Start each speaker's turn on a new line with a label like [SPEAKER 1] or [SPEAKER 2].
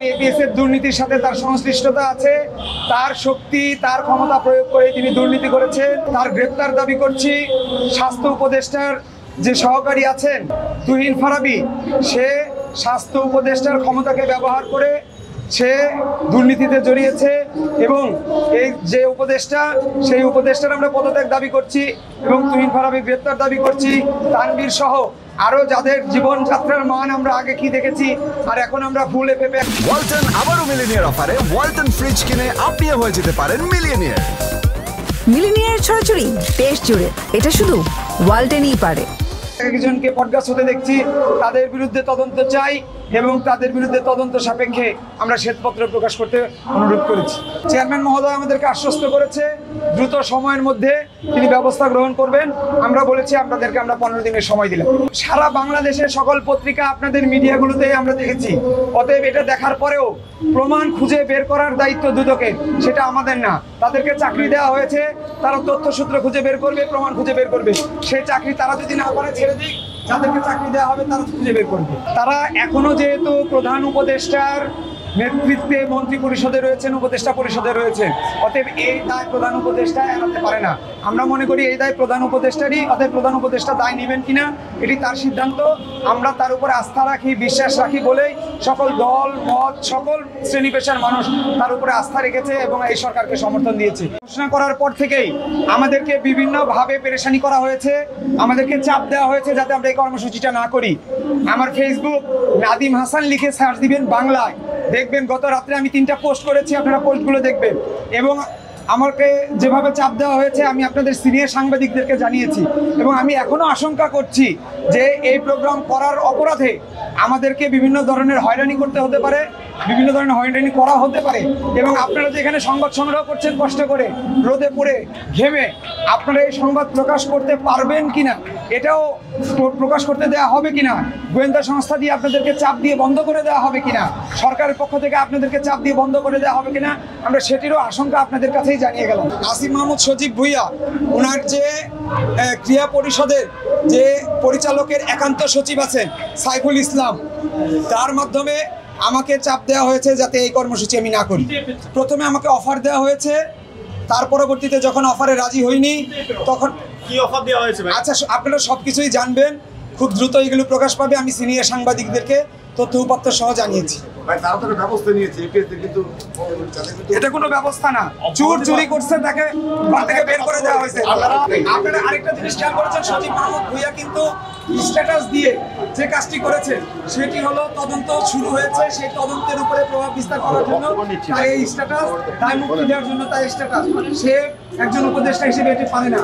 [SPEAKER 1] এপিএসের দুর্নীতির সাথে তার সংশ্লিষ্টতা আছে, তার শক্তি তার ক্ষমতা প্রয়োগ করে তিনি দুর্নীতি করেছেন। তার গ্রেপ্তার দাবি করছি। স্বাস্থ্য উপদেষ্টার যে সহকারী আছেন তুহিন ফারাবী, সে স্বাস্থ্য উপদেষ্টার ক্ষমতাকে ব্যবহার করে সে দুর্নীতিতে জড়িয়েছে এবং এই যে উপদেষ্টা সেই উপদেষ্টার আমরা পদত্যাগ দাবি করছি এবং তুহিন ফারাবী গ্রেপ্তার দাবি করছি। তানভীর সহ আরো যাদের জীবনযাত্রার মান আমরা আগে কি দেখেছি আর এখন আমরা ফুলে পেপে।
[SPEAKER 2] ওয়ালটন আবারও মিলিনিয়ার অফারে ওয়ালটন ফ্রিজ কিনে আপনিও হয়ে যেতে পারেন মিলিয়নিয়ার।
[SPEAKER 3] মিলিনিয়ার ছড়াছড়ি দেশ জুড়ে, এটা শুধু ওয়ালটনই পারে।
[SPEAKER 1] একজনকে পডকাস্ট হতে দেখছি, তাদের বিরুদ্ধে তদন্ত চাই এবং তাদের বিরুদ্ধে তদন্ত সাপেক্ষে আমরা শ্বেতপত্র প্রকাশ করতে অনুরোধ করেছি। চেয়ারম্যান মহোদয় আমাদেরকে আশ্বস্ত করেছে দ্রুত সময়ের মধ্যে তিনি ব্যবস্থা গ্রহণ করবেন। আমরা বলেছি আপনাদেরকে আমরা 15 দিনের সময় দিলাম। সারা বাংলাদেশের সকল পত্রিকা আপনাদের মিডিয়াগুলোতে আমরা দেখেছি। অতএব এটা দেখার পরেও প্রমাণ খুঁজে বের করার দায়িত্ব দুদকের, সেটা আমাদের না। তাদেরকে চাকরি দেওয়া হয়েছে, তারা তথ্যসূত্র খুঁজে বের করবে, প্রমাণ খুঁজে বের করবে। সেই চাকরি তারা যদি না পারে ছেড়ে দিক, যাদেরকে চাকরি দেওয়া হবে তারা খুঁজে বের করবে। তারা এখনো যেহেতু প্রধান উপদেষ্টার নেতৃত্বে মন্ত্রী পরিষদে রয়েছেন, উপদেষ্টা পরিষদে রয়েছেন, অতএব এই দায় প্রধান উপদেষ্টা এড়াতে পারে না। আমরা মনে করি এই দায় প্রধান উপদেষ্টারই, অতএব প্রধান উপদেষ্টা দায় নেবেন কিনা এটি তার সিদ্ধান্ত। আমরা তার উপরে আস্থা রাখি, বিশ্বাস রাখি বলেই সকল দল মত সকল শ্রেণী পেশার মানুষ তার উপরে আস্থা রেখেছে এবং এই সরকারকে সমর্থন দিয়েছে। ঘোষণা করার পর থেকেই আমাদেরকে বিভিন্নভাবে পেরেশানি করা হয়েছে, আমাদেরকে চাপ দেওয়া হয়েছে যাতে আমরা এই কর্মসূচিটা না করি। আমার ফেসবুক নাদিম হাসান লিখে সার্চ দিবেন বাংলায়, দেখবেন গত রাত্রে আমি 3টা পোস্ট করেছি, আপনারা পোস্টগুলো দেখবেন। এবং আমাকে যেভাবে চাপ দেওয়া হয়েছে আমি আপনাদের সিনিয়র সাংবাদিকদেরকে জানিয়েছি এবং আমি এখনো আশঙ্কা করছি যে এই প্রোগ্রাম করার অপরাধে আমাদেরকে বিভিন্ন ধরনের হয়রানি করতে হতে পারে, বিভিন্ন ধরনের হয়রানি করা হতে পারে। এবং আপনারা যে এখানে সংবাদ সংগ্রহ করছেন কষ্ট করে রোদে পড়ে ঘেমে, আপনারা এই সংবাদ প্রকাশ করতে পারবেন কিনা, এটাও প্রকাশ করতে দেওয়া হবে কিনা, গোয়েন্দা সংস্থা দিয়ে আপনাদেরকে চাপ দিয়ে বন্ধ করে দেওয়া হবে কিনা, সরকারের পক্ষ থেকে আপনাদেরকে চাপ দিয়ে বন্ধ করে দেওয়া হবে কিনা, আমরা সেটিরও আশঙ্কা আপনাদের কাছেই জানিয়ে গেলাম। আসিফ মাহমুদ সজীব ভুইয়া, ওনার যে ক্রিয়া পরিষদের যে পরিচালকের একান্ত সচিব আছেন সাইফুল ইসলাম, তার মাধ্যমে আমাকে চাপ দেওয়া হয়েছে যাতে এই কর্মসূচি আমি না করি। প্রথমে আমাকে অফার দেওয়া হয়েছে, তার পরবর্তীতে যখন অফারে রাজি হইনি তখন
[SPEAKER 4] কি অফার দেওয়া হয়েছে?
[SPEAKER 1] আচ্ছা, আপনারা সবকিছুই জানবেন, খুব দ্রুত এগুলো প্রকাশ পাবে। আমি সিনিয়র সাংবাদিকদেরকে তথ্য উপাত্ত সহ জানিয়েছি। এটা কোনো ব্যবস্থা না, চুরি করছে তাকে বাড়ি থেকে বের করে দেওয়া হয়েছে। আপনারা আরেকটা জিনিস খেয়াল করেছেন, সজীব মাহমুদ ভুইয়া কিন্তু স্ট্যাটাস দিয়ে যে কাজটি করেছে সেটি হলো তদন্ত শুরু হয়েছে, সেই তদন্তের উপরে প্রভাব বিস্তার করার জন্য তার এই স্ট্যাটাস, দায় মুক্তি দেওয়ার জন্য তার স্ট্যাটাস। সে একজন উপদেষ্টা হিসেবে এটি পারে না।